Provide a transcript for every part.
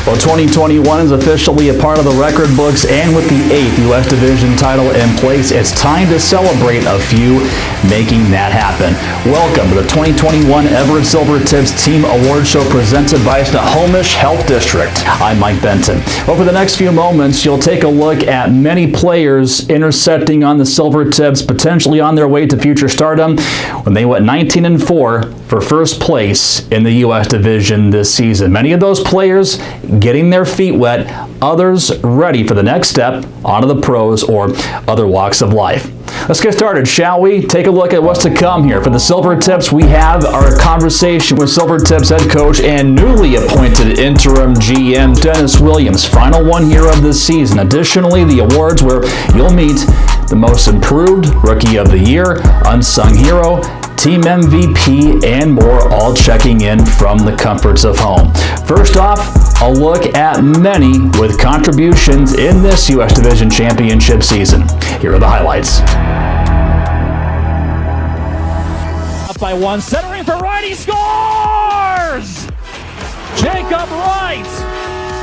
Well, 2021 is officially a part of the record books, and with the 8th U.S. Division title in place, it's time to celebrate a few making that happen. Welcome to the 2021 Everett Silvertips Team Award Show presented by Snohomish Health District. I'm Mike Benton. Over the next few moments, you'll take a look at many players intersecting on the Silvertips, potentially on their way to future stardom, when they went 19-4 for first place in the U.S. Division this season. Many of those players getting their feet wet, others ready for the next step onto the pros or other walks of life. Let's get started, shall we? Take a look at what's to come here. For the Silvertips, we have our conversation with Silvertips head coach and newly appointed interim GM, Dennis Williams. Final one here of the season. Additionally, the awards where you'll meet the most improved Rookie of the Year, Unsung Hero, Team MVP, and more, all checking in from the comforts of home. First off, a look at many with contributions in this U.S. Division Championship season. Here are the highlights. Up by one, centering for Wright, he scores! Jacob Wright!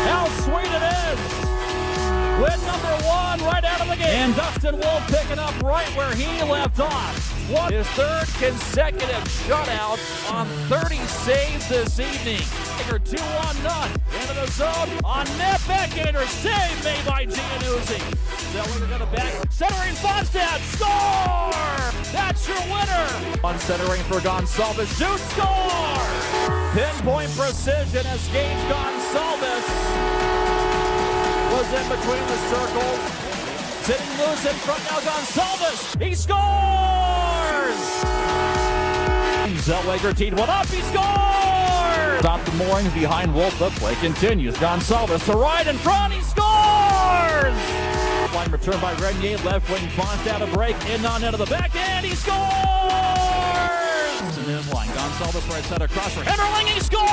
How sweet it is! Win number one right out of the gate. And Dustin Wolf picking up right where he left off. His third consecutive shutout on 30 saves this evening. 2-1 into the zone on net, backhander save made by Giannuzzi. Zellweger got a back, centering Fonstad, score! That's your winner. On centering for Gonsalves, shoot, score! Pinpoint precision as Gage Gonsalves was in between the circles. Sitting loose in front now, Gonsalves, he scores! Zellweger teed one up, he scores! Stop the moorings behind Wolf, the play continues. Gonsalves to right in front, he scores! Line return by Renier, left wing Fonstad a break, in on into the backhand, he scores! In his line, Gonsalves right center cross for Hemmerling, he scores!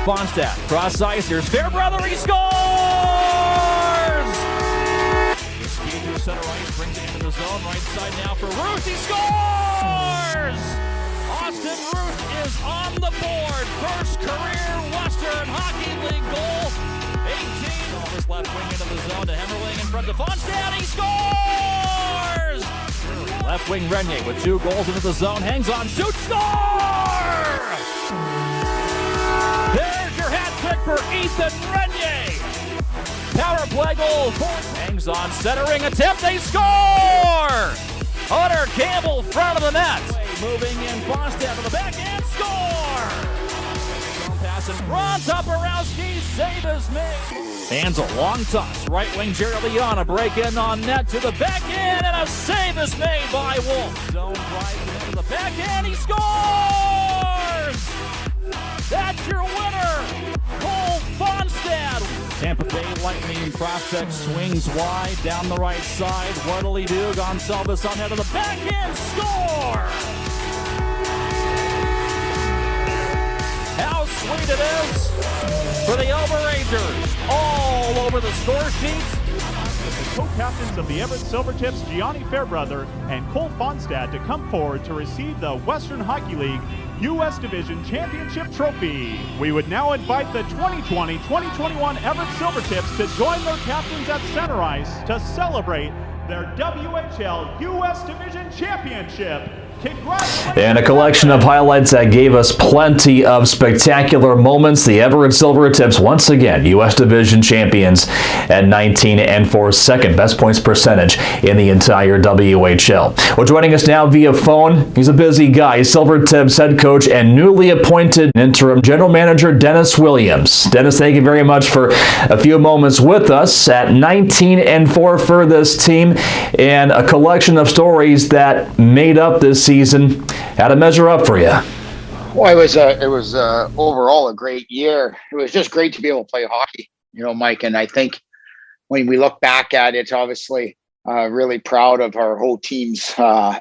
Fonstad, cross ice, here's Fairbrother, he scores! The speed to center ice, brings it into the zone, right side now for Ruth, he scores! Austin Ruth is on the board, first career Western Hockey League goal, 18. All this left wing into the zone to Hemmerling in front of Fonstad, he scores! Left wing Renier with 2 goals into the zone, hangs on, shoots, score! There's your hat trick for Ethan Renier. Power play goal. Hangs on, centering attempt, they score! Hunter Campbell, front of the net. Moving in, Fonstad to the backhand, score! Pass in front, Toporowski, save is made. Hands a long toss, right wing Jerry Leon, a break in on net to the backhand, and a save is made by Wolf. Zone drives into the backhand, he scores! That's your winner, Cole Fonstad. Tampa Bay Lightning prospect swings wide down the right side. What'll he do? Gonsalves on head of the backhand, score! How sweet it is for the Overrangers, all over the score sheets. The co-captains of the Everett Silvertips, Gianni Fairbrother and Cole Fonstad, to come forward to receive the Western Hockey League U.S. Division Championship Trophy. We would now invite the 2020-2021 Everett Silvertips to join their captains at center ice to celebrate their WHL U.S. Division Championship. And a collection of highlights that gave us plenty of spectacular moments. The Everett Silvertips, once again, U.S. Division champions at 19-4, second best points percentage in the entire WHL. Well, joining us now via phone, he's a busy guy, Silvertips head coach and newly appointed interim general manager, Dennis Williams. Dennis, thank you very much for a few moments with us at 19-4 for this team, and a collection of stories that made up this season. How to measure up for you? Well, it was overall a great year. It was just great to be able to play hockey, Mike. And I think when we look back at it, obviously really proud of our whole team's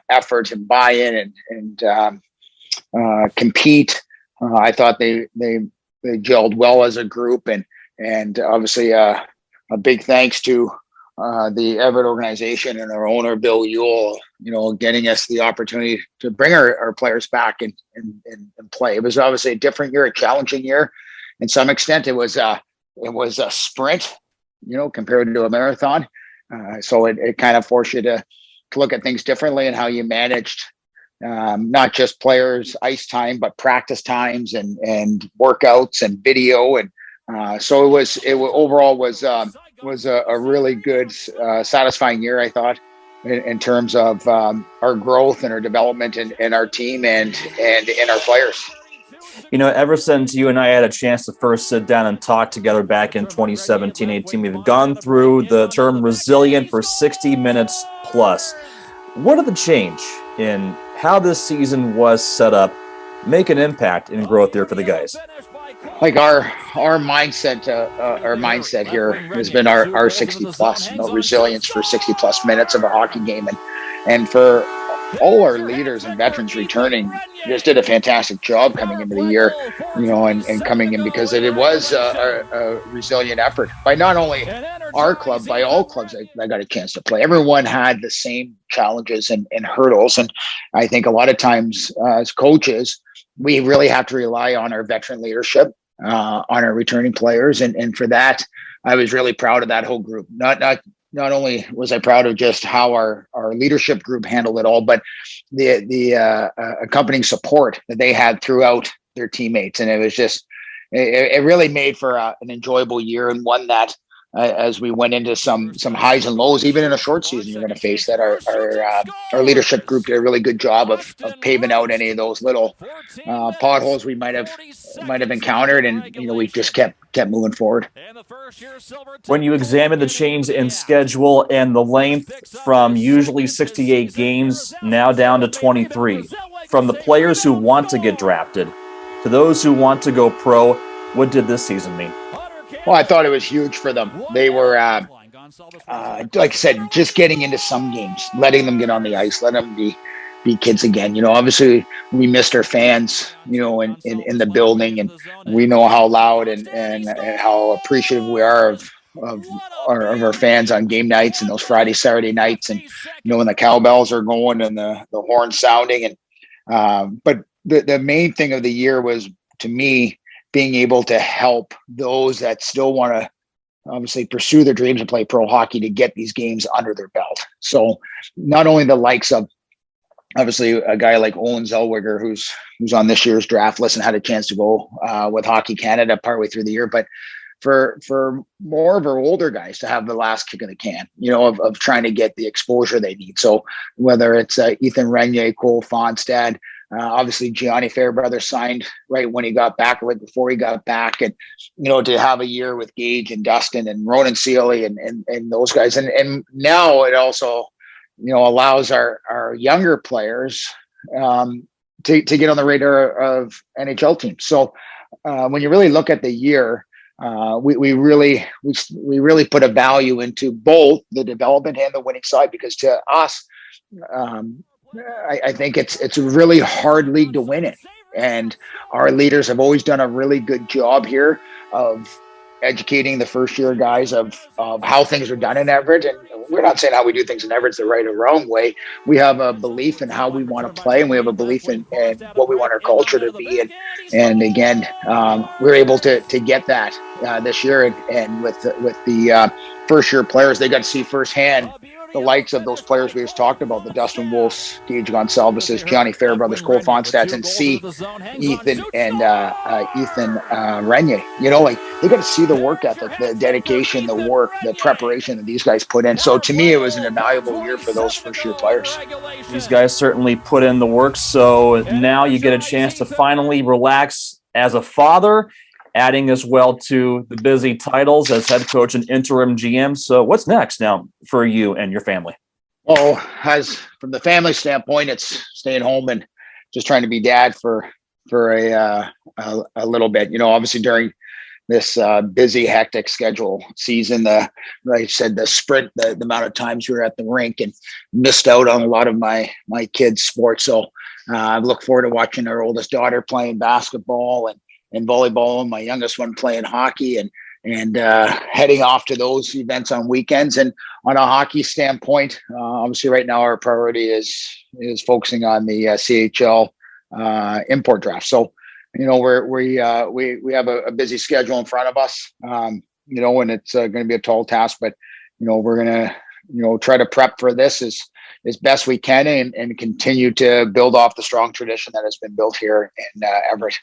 effort and buy-in and compete. I thought they gelled well as a group, and obviously a big thanks to the Everett organization and our owner, Bill Ewell, getting us the opportunity to bring our players back and play. It was obviously a different year, a challenging year. In some extent, it was a sprint, compared to a marathon. So it kind of forced you to look at things differently and how you managed not just players' ice time, but practice times and workouts and video. And so it overall was a really good, satisfying year, I thought, in terms of our growth and our development and our team and in our players. Ever since you and I had a chance to first sit down and talk together back in 2017-18, we've gone through the term resilient for 60 minutes plus. What did the change in how this season was set up make an impact in growth there for the guys? Like our mindset here has been our 60 plus, resilience for 60 plus minutes of a hockey game, and for all our leaders and veterans returning, just did a fantastic job coming into the year, and coming in, because it was a resilient effort by not only our club, by all clubs that got a chance to play. Everyone had the same challenges and hurdles. And I think a lot of times as coaches, we really have to rely on our veteran leadership, on our returning players. And for that, I was really proud of that whole group. Not only was I proud of just how our leadership group handled it all, but the accompanying support that they had throughout their teammates. And it was just, it really made for an enjoyable year, and one that as we went into some highs and lows, even in a short season, you're going to face that. Our leadership group did a really good job of paving out any of those little potholes we might have encountered, and we just kept moving forward. When you examine the change in schedule and the length from usually 68 games now down to 23, from the players who want to get drafted to those who want to go pro, what did this season mean? Well, I thought it was huge for them. They were, like I said, just getting into some games, letting them get on the ice, let them be kids again. Obviously we missed our fans, in the building, and we know how loud and how appreciative we are of our fans on game nights and those Friday, Saturday nights, and when the cowbells are going and the horns sounding. And but the main thing of the year was, to me, being able to help those that still want to obviously pursue their dreams and play pro hockey to get these games under their belt. So not only the likes of obviously a guy like Owen Zellweger, who's on this year's draft list and had a chance to go with Hockey Canada partway through the year, but for more of our older guys to have the last kick in the can, of trying to get the exposure they need. So whether it's Ethan Renier, Cole Fonstad, obviously Gianni Fairbrother signed right when he got back, right before he got back, and to have a year with Gage and Dustin and Ronan Sealy and those guys, and now it also allows our younger players to get on the radar of NHL teams. So when you really look at the year, we really put a value into both the development and the winning side, because to us, I think it's a really hard league to win it. And our leaders have always done a really good job here of educating the first year guys of how things are done in Everett. And we're not saying how we do things in Everett's the right or wrong way. We have a belief in how we want to play, and we have a belief in what we want our culture to be. And again, we're able to get that this year. And with the first year players, they got to see firsthand the likes of those players we just talked about, the Dustin Wolfs, Gage Gonsalves, Gianni Fairbrothers, Cole Fonstads, and see Ethan and Ethan Renier. They got to see the work ethic, the dedication, the work, the preparation that these guys put in. So to me, it was an invaluable year for those first year players. These guys certainly put in the work. So now you get a chance to finally relax as a father, adding as well to the busy titles as head coach and interim GM. So what's next now for you and your family? Well, as from the family standpoint, it's staying home and just trying to be dad for a little bit. Obviously during this busy, hectic schedule season, like I said, the sprint, the amount of times we were at the rink and missed out on a lot of my kids' sports. So I look forward to watching our oldest daughter playing basketball and volleyball, and my youngest one playing hockey, and and heading off to those events on weekends. And on a hockey standpoint, obviously right now our priority is focusing on the CHL import draft. So, we have a busy schedule in front of us, and it's going to be a tall task, but, we're going to, try to prep for this as best we can and continue to build off the strong tradition that has been built here in Everett.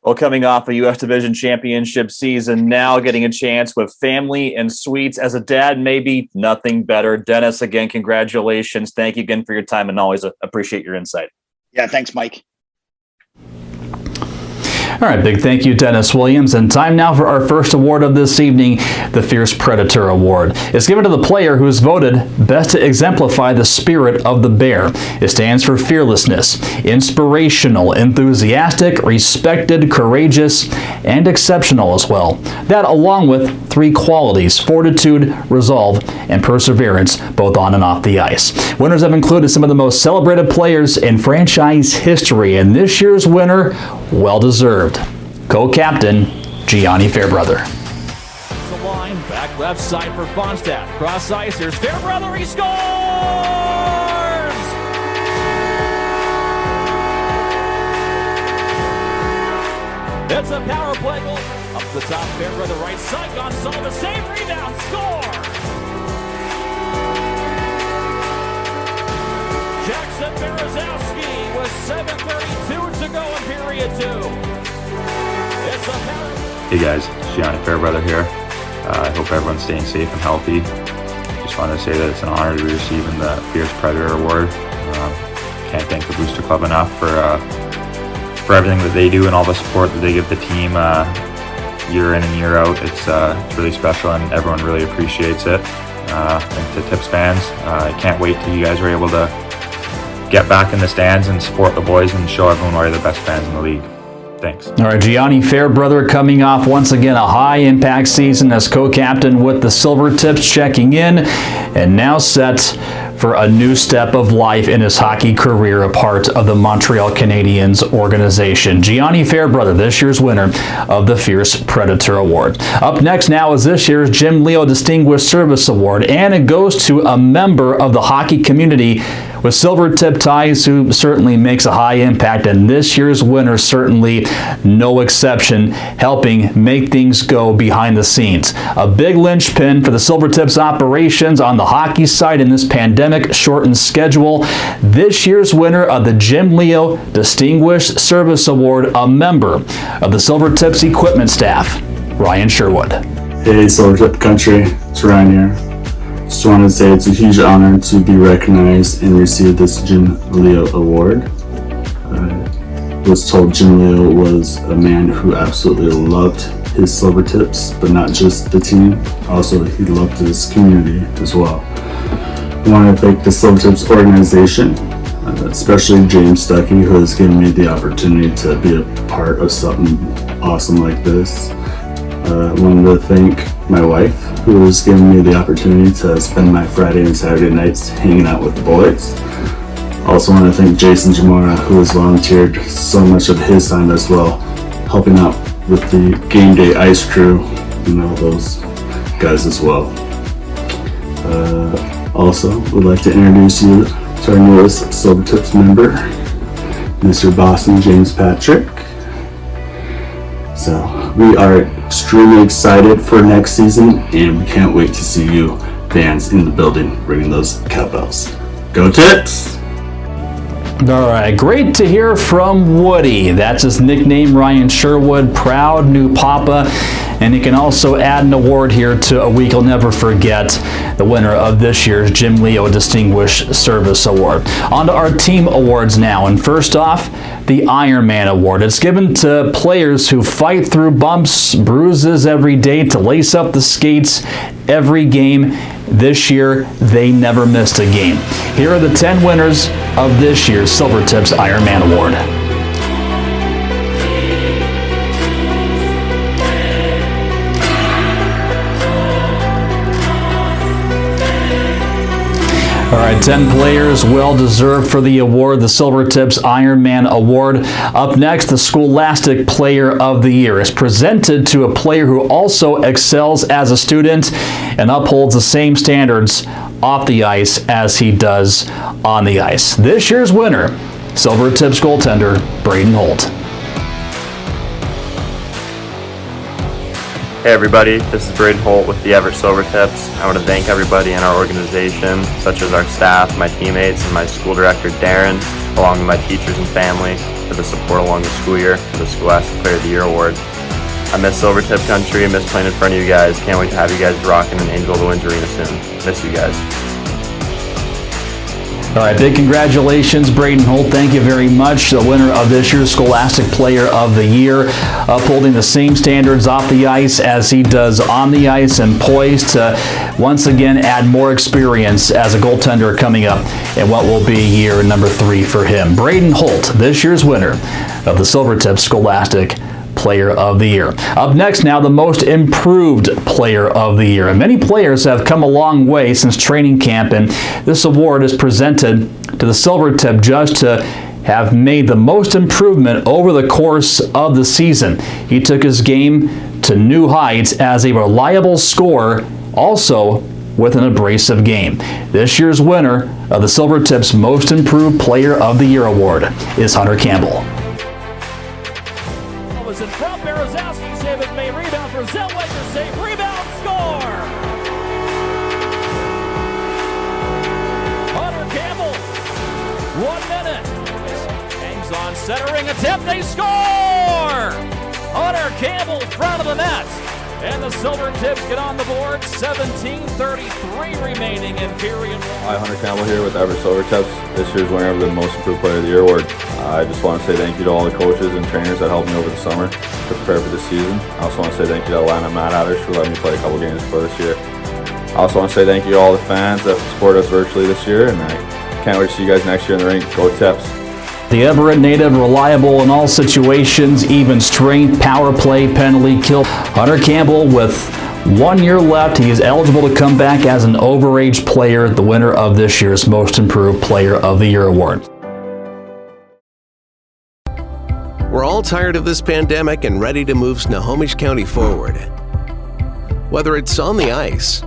Well, coming off a U.S. Division Championship season, now getting a chance with family and suites as a dad, maybe nothing better. Dennis, again, congratulations. Thank you again for your time, and always appreciate your insight. Yeah, thanks, Mike. All right, big thank you, Dennis Williams. And time now for our first award of this evening, the Fierce Predator Award. It's given to the player who is voted best to exemplify the spirit of the bear. It stands for fearlessness, inspirational, enthusiastic, respected, courageous, and exceptional as well. That along with 3 qualities: fortitude, resolve, and perseverance, both on and off the ice. Winners have included some of the most celebrated players in franchise history, and this year's winner, well-deserved. Co-captain, Gianni Fairbrother. The line, back left side for Fonstad. Cross ice, here's Fairbrother, he scores! It's a power play goal. Up the top, Fairbrother right side, Gonzalez, save, rebound, score! Jackson Berezowski with 7:32 to go in period 2. It's a power. Hey guys, Gianni Fairbrother here. I hope everyone's staying safe and healthy. Just wanted to say that it's an honor to be receiving the Fierce Predator Award. Can't thank the Booster Club enough for everything that they do and all the support that they give the team year in and year out. It's really special and everyone really appreciates it. And to Tips fans, I can't wait till you guys are able to get back in the stands and support the boys and show everyone why they're the best fans in the league. Thanks. All right, Gianni Fairbrother coming off once again a high-impact season as co-captain with the Silvertips, checking in and now set for a new step of life in his hockey career, a part of the Montreal Canadiens organization. Gianni Fairbrother, this year's winner of the Fierce Predator Award. Up next now is this year's Jim Leo Distinguished Service Award, and it goes to a member of the hockey community with Silvertip ties who certainly makes a high impact, and this year's winner certainly no exception, helping make things go behind the scenes. A big linchpin for the Silvertips operations on the hockey side in this pandemic-shortened schedule. This year's winner of the Jim Leo Distinguished Service Award, a member of the Silvertips equipment staff, Ryan Sherwood. Hey Silvertip Country, it's Ryan here. Just wanted to say it's a huge honor to be recognized and receive this Jim Leo Award. I was told Jim Leo was a man who absolutely loved his Silvertips, but not just the team, also he loved his community as well. I want to thank the Silvertips organization, especially James Stuckey, who has given me the opportunity to be a part of something awesome like this. I wanted to thank my wife, who has given me the opportunity to spend my Friday and Saturday nights hanging out with the boys. Also want to thank Jason Jamora, who has volunteered so much of his time as well, helping out with the game day ice crew and all those guys as well. Also, would like to introduce you to our newest Silvertips member, Mr. Boston James Patrick. So we are extremely excited for next season, and we can't wait to see you fans in the building ringing those cowbells. Go Tips! All right, great to hear from Woody. That's his nickname, Ryan Sherwood, proud new papa. And he can also add an award here to a week he'll never forget, the winner of this year's Jim Leo Distinguished Service Award. On to our team awards now. And first off, the Ironman Award. It's given to players who fight through bumps, bruises every day to lace up the skates every game. This year, they never missed a game. Here are the 10 winners of this year's Silvertips Ironman Award. All right, 10 players well deserved for the award, the Silvertips Ironman Award. Up next, the Scholastic Player of the Year is presented to a player who also excels as a student and upholds the same standards off the ice as he does on the ice. This year's winner, Silvertips goaltender Braden Holt. Hey everybody, this is Braden Holt with the Everett Silvertips. I want to thank everybody in our organization, such as our staff, my teammates, and my school director Darren, along with my teachers and family, for the support along the school year for the Scholastic Player of the Year Award. I miss Silvertip country, I miss playing in front of you guys. Can't wait to have you guys rocking in Angel of the Winds Arena soon. Miss you guys. All right, big congratulations, Braden Holt. Thank you very much. The winner of this year's Scholastic Player of the Year, upholding the same standards off the ice as he does on the ice, and poised to once again add more experience as a goaltender coming up in what will be year number 3 for him. Braden Holt, this year's winner of the Silvertips Scholastic Player of the Year. Up next now, the Most Improved Player of the Year. And many players have come a long way since training camp, and this award is presented to the Silvertip judge to have made the most improvement over the course of the season. He took his game to new heights as a reliable scorer, also with an abrasive game. This year's winner of the Silvertips Most Improved Player of the Year award is Hunter Campbell. In front, Berezowski save it, made rebound for Zellweger, save, rebound, score! Hunter Campbell, 1 minute. Hangs on, centering attempt, they score! Hunter Campbell, front of the net. And the Silvertips get on the board, 17:33 remaining in period 1. Hi, Hunter Campbell here with Everett Silvertips, this year's winner of the Most Improved Player of the Year award. I just want to say thank you to all the coaches and trainers that helped me over the summer to prepare for this season. I also want to say thank you to Atlanta and Matt Hatters for letting me play a couple games for this year. I also want to say thank you to all the fans that support us virtually this year, and I can't wait to see you guys next year in the rink. Go Tips! The Everett native, reliable in all situations, even strength, power play, penalty, kill. Hunter Campbell with 1 year left. He is eligible to come back as an overage player, the winner of this year's Most Improved Player of the Year award. We're all tired of this pandemic and ready to move Snohomish County forward. Whether it's on the ice,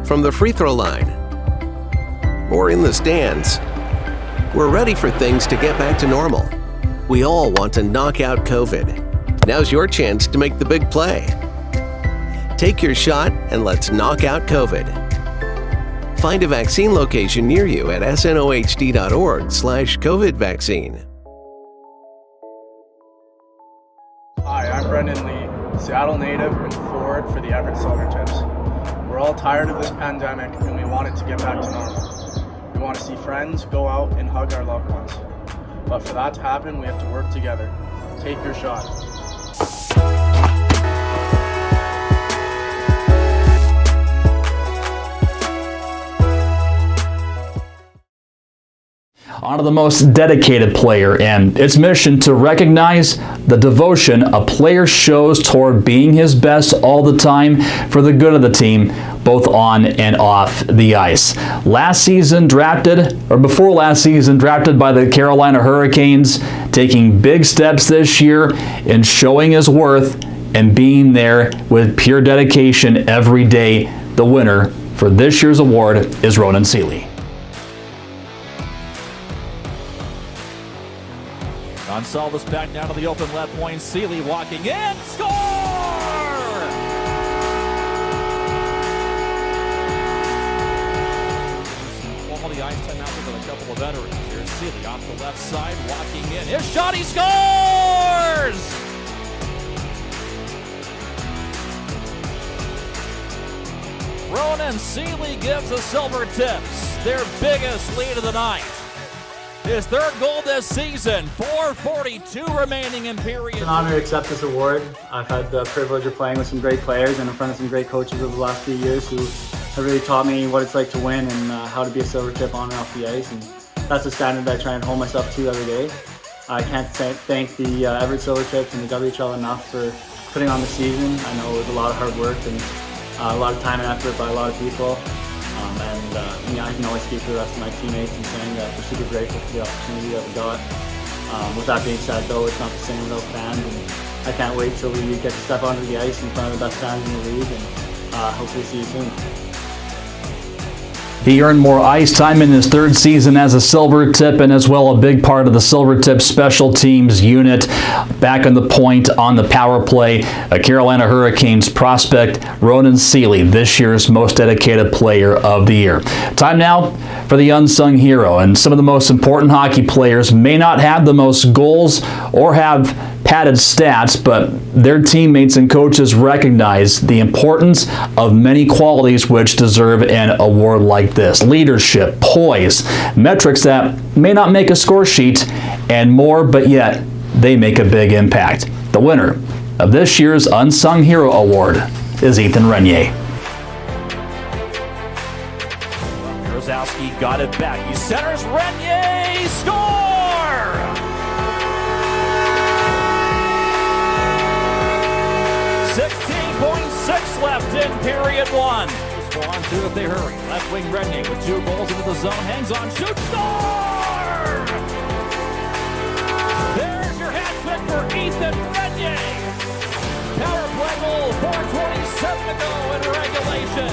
from the free throw line, or in the stands, we're ready for things to get back to normal. We all want to knock out COVID. Now's your chance to make the big play. Take your shot and let's knock out COVID. Find a vaccine location near you at snohd.org/COVID vaccine. Hi, I'm Brendan Lee, Seattle native and forward for the Everett Silvertips. We're all tired of this pandemic and we want it to get back to normal. We want to see friends, go out, and hug our loved ones. But for that to happen, we have to work together. Take your shot. On to the most dedicated player, and its mission to recognize the devotion a player shows toward being his best all the time for the good of the team, both on and off the ice. Before last season, drafted by the Carolina Hurricanes, taking big steps this year in showing his worth and being there with pure dedication every day. The winner for this year's award is Ronan Seeley. Gonsalves back down to the open left point. Seeley walking in. Score! Quality ice time out with a couple of veterans. Here's Seeley off the left side, walking in. His shot, he scores! Ronan Seeley gives the Silvertips their biggest lead of the night. His third goal this season, 4:42 remaining in period. It's an honor to accept this award. I've had the privilege of playing with some great players and in front of some great coaches over the last few years who have really taught me what it's like to win and how to be a Silvertip on and off the ice. And that's a standard that I try and hold myself to every day. I can't thank the Everett Silvertips and the WHL enough for putting on the season. I know it was a lot of hard work and a lot of time and effort by a lot of people. And And I can always speak for the rest of my teammates in saying that we're super grateful for the opportunity that we got. With that being said, though, it's not the same without fans, and I can't wait till we get to step onto the ice in front of the best fans in the league, and hopefully see you soon. He earned more ice time in his third season as a Silvertip, and as well a big part of the Silvertip special teams unit. Back on the point on the power play, a Carolina Hurricanes prospect, Ronan Seeley, this year's most dedicated player of the year. Time now for the unsung hero, and some of the most important hockey players may not have the most goals or have padded stats, but their teammates and coaches recognize the importance of many qualities which deserve an award like this. Leadership, poise, metrics that may not make a score sheet, and more, but yet they make a big impact. The winner of this year's Unsung Hero Award is Ethan Renier. Krasowski got it back. He centers, Renier, score! 16.6 left in period one. Just on two if they hurry. Left wing Renier with 2 goals into the zone. Hangs on, shoots, score! There's your hat trick for Ethan Renier. Power play goal, 4:27 to go in regulation.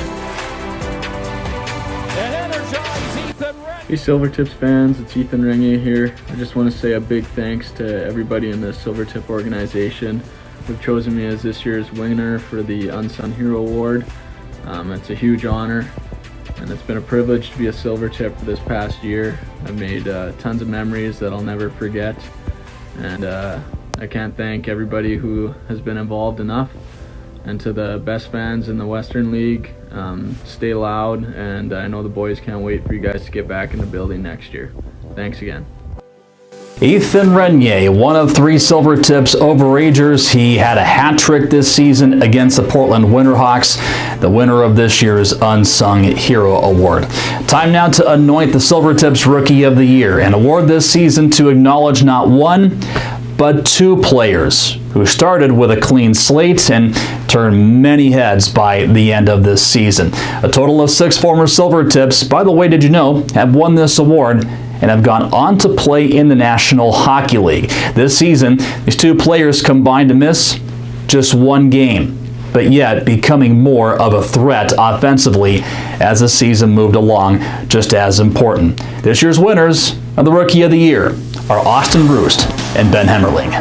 And energize Ethan Renier. Hey Silvertips fans, it's Ethan Renier here. I just want to say a big thanks to everybody in the Silvertip organization who've chosen me as this year's winner for the Unsung Hero Award. It's a huge honor, and it's been a privilege to be a Silvertip for this past year. I've made tons of memories that I'll never forget, and I can't thank everybody who has been involved enough. And to the best fans in the Western League, stay loud, and I know the boys can't wait for you guys to get back in the building next year. Thanks again. Ethan Renier, one of 3 Silvertips overagers. He had a hat trick this season against the Portland Winterhawks, the winner of this year's Unsung Hero Award. Time now to anoint the Silvertips Rookie of the Year, an award this season to acknowledge not one, but 2 players who started with a clean slate and turned many heads by the end of this season. A total of 6 former Silvertips, by the way, did you know, have won this award and have gone on to play in the National Hockey League. This season, these 2 players combined to miss just 1 game, but yet becoming more of a threat offensively as the season moved along, just as important. This year's winners of the Rookie of the Year are Austin Roost and Ben Hemmerling. The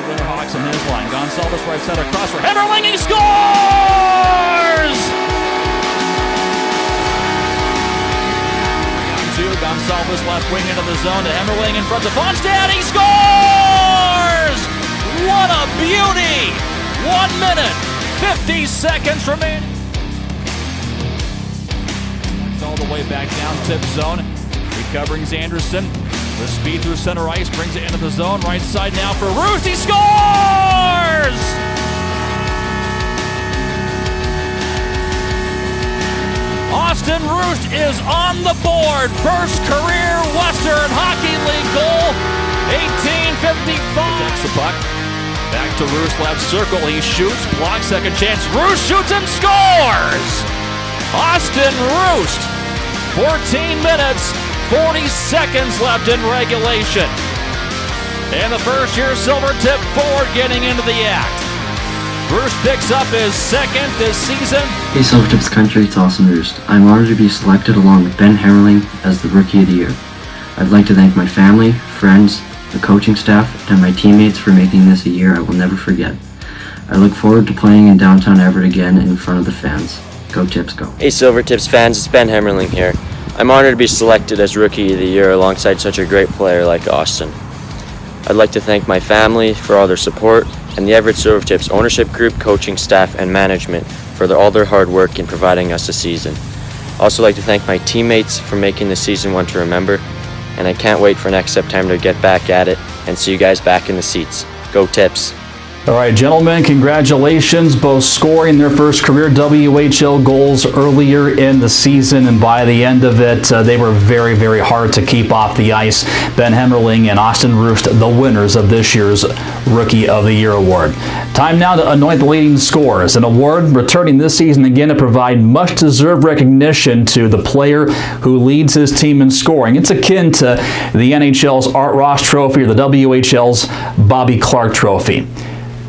Winterhawks on his line. Gonsalves right side across for Hemmerling. He scores! Gonsalves left wing into the zone to Hemmerling in front of Fonstad. He scores! What a beauty! 1 minute, 50 seconds remaining. It's all the way back down tip zone. Recovering Anderson. The speed through center ice brings it into the zone. Right side now for Roost. He scores! Austin Roost is on the board. First career Western Hockey League goal. 18:55. Takes the puck. Back to Roost, left circle. He shoots. Blocks, second chance. Roost shoots and scores! Austin Roost. 14 minutes, 40 seconds left in regulation. And the first year Silvertip forward getting into the act. Roost picks up his 2nd this season. Hey Silvertips country, it's Austin Roost. I'm honored to be selected along with Ben Hemmerling as the Rookie of the Year. I'd like to thank my family, friends, the coaching staff, and my teammates for making this a year I will never forget. I look forward to playing in downtown Everett again in front of the fans. Go Tips, go. Hey Silvertips fans, it's Ben Hemmerling here. I'm honored to be selected as Rookie of the Year alongside such a great player like Austin. I'd like to thank my family for all their support, and the Everett Silvertips ownership group, coaching staff, and management for all their hard work in providing us a season. I'd also like to thank my teammates for making the season one to remember, and I can't wait for next September to get back at it and see you guys back in the seats. Go Tips! All right, gentlemen, congratulations, both scoring their first career WHL goals earlier in the season, and by the end of it, they were very, very hard to keep off the ice. Ben Hemmerling and Austin Roost, the winners of this year's Rookie of the Year award. Time now to anoint the leading scorers, an award returning this season again to provide much-deserved recognition to the player who leads his team in scoring. It's akin to the NHL's Art Ross Trophy or the WHL's Bobby Clark Trophy.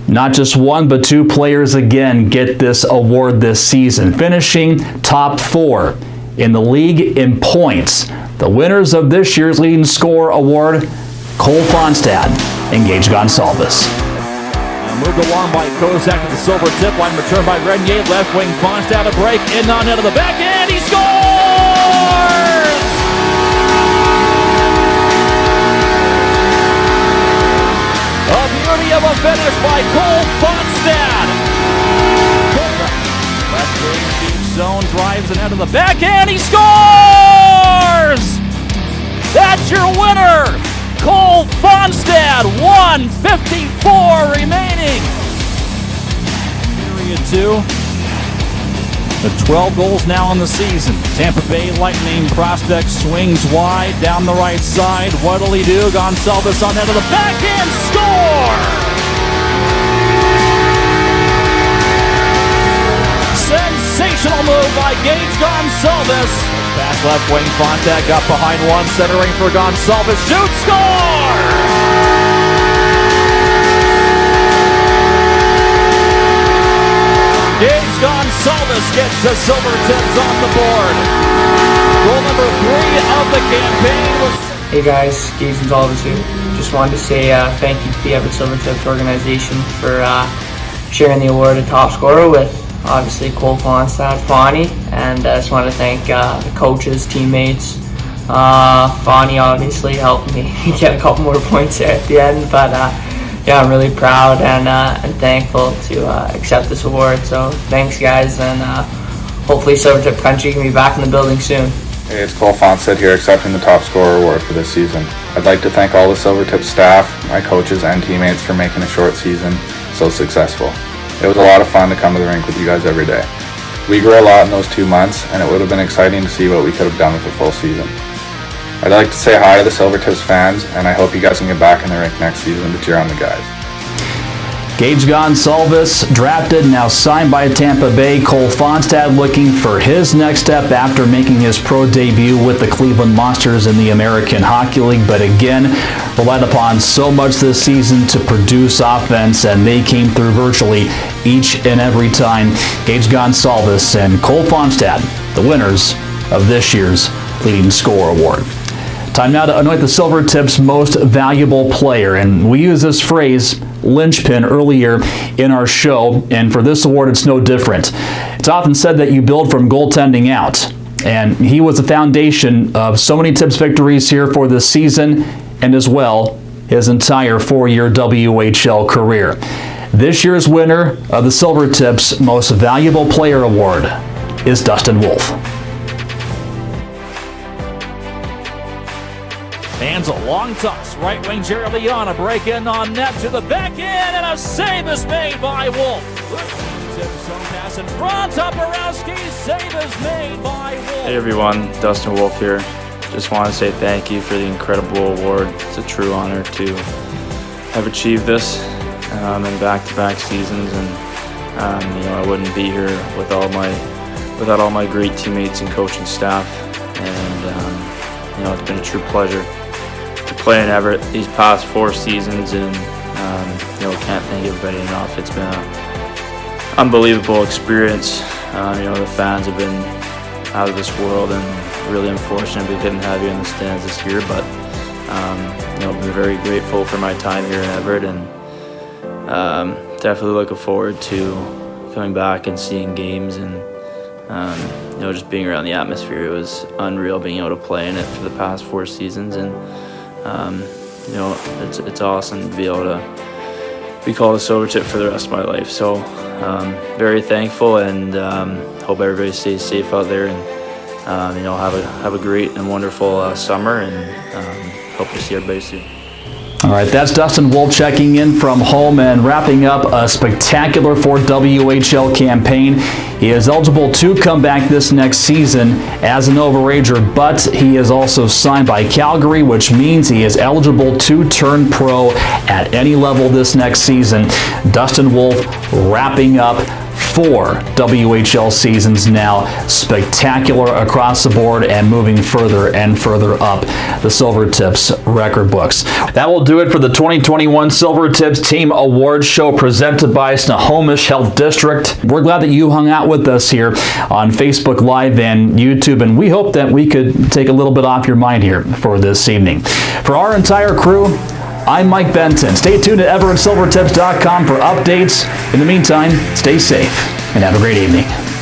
Not just one, but two players again get this award this season, finishing top 4 in the league in points. The winners of this year's leading scorer award, Cole Fonstad and Gage Gonsalves. Moved along by Kozak to the silver tip line, returned by Renier, left wing Fonstad, a break, in on into the back end, he scores! A beauty of a finish by Cole Fonstad. Left wing deep zone, drives it into the back end, he scores! That's your winner, Cole Fonstad. 1:54 remaining. Period 2. The 12 goals now in the season. Tampa Bay Lightning prospect swings wide down the right side. What'll he do? Gonsalves on that to the back end. Score! Sensational move by Gage Gonsalves. Pass left wing, Fonstad got behind one, centering for Gonsalves. Shoot, score! Gage Gonsalves gets the Silvertips on the board. Goal number 3 of the campaign was... Hey guys, Gage Gonsalves here. Just wanted to say thank you to the Everett Silvertips organization for sharing the award of top scorer with obviously Cole Fonstad, Fonny, and I just want to thank the coaches, teammates. Fonny obviously helped me get a couple more points there at the end, but yeah, I'm really proud and thankful to accept this award. So thanks guys, and hopefully Silvertip Country can be back in the building soon. Hey, it's Cole Fonstad here accepting the top scorer award for this season. I'd like to thank all the Silvertip staff, my coaches and teammates for making a short season so successful. It was a lot of fun to come to the rink with you guys every day. We grew a lot in those 2 months, and it would have been exciting to see what we could have done with a full season. I'd like to say hi to the Silvertips fans, and I hope you guys can get back in the rink next season to cheer on the guys. Gage Gonsalves, drafted, now signed by Tampa Bay. Cole Fonstad looking for his next step after making his pro debut with the Cleveland Monsters in the American Hockey League, but again, relied upon so much this season to produce offense, and they came through virtually each and every time. Gage Gonsalves and Cole Fonstad, the winners of this year's leading scorer award. Time now to anoint the Silvertips' most valuable player, and we use this phrase linchpin earlier in our show, and for this award it's no different. It's often said that you build from goaltending out, and he was the foundation of so many Tips victories here for this season, and as well his entire 4-year WHL career. This year's winner of the Silvertips' most valuable player award is Dustin Wolf. Hands a long toss. Right wing Jerry Leon, a break in on net to the back end, and a save is made by Wolf. Tip zone pass in front. Toporowski, save is made by Wolf. Hey everyone, Dustin Wolf here. Just want to say thank you for the incredible award. It's a true honor to have achieved this in back-to-back seasons, and you know, I wouldn't be here without all my great teammates and coaching staff. And you know, it's been a true pleasure to play in Everett these past 4 seasons, and you know, can't thank everybody enough. It's been an unbelievable experience. You know, the fans have been out of this world, and really unfortunate we couldn't have you in the stands this year, but you know, I'm very grateful for my time here in Everett, and definitely looking forward to coming back and seeing games, and you know, just being around the atmosphere. It was unreal being able to play in it for the past 4 seasons, and you know, it's awesome to be able to be called a Silvertip for the rest of my life. So very thankful, and hope everybody stays safe out there, and you know, have a great and wonderful summer, and hope to see everybody soon. All right, that's Dustin Wolf checking in from home and wrapping up a spectacular Ford WHL campaign. He is eligible to come back this next season as an overager, but he is also signed by Calgary, which means he is eligible to turn pro at any level this next season. Dustin Wolf wrapping up 4 WHL seasons now. Spectacular across the board and moving further and further up the Silvertips record books. That will do it for the 2021 Silvertips Team Awards Show presented by Snohomish Health District. We're glad that you hung out with us here on Facebook Live and YouTube, and we hope that we could take a little bit off your mind here for this evening. For our entire crew, I'm Mike Benton. Stay tuned to EverettSilvertips.com for updates. In the meantime, stay safe and have a great evening.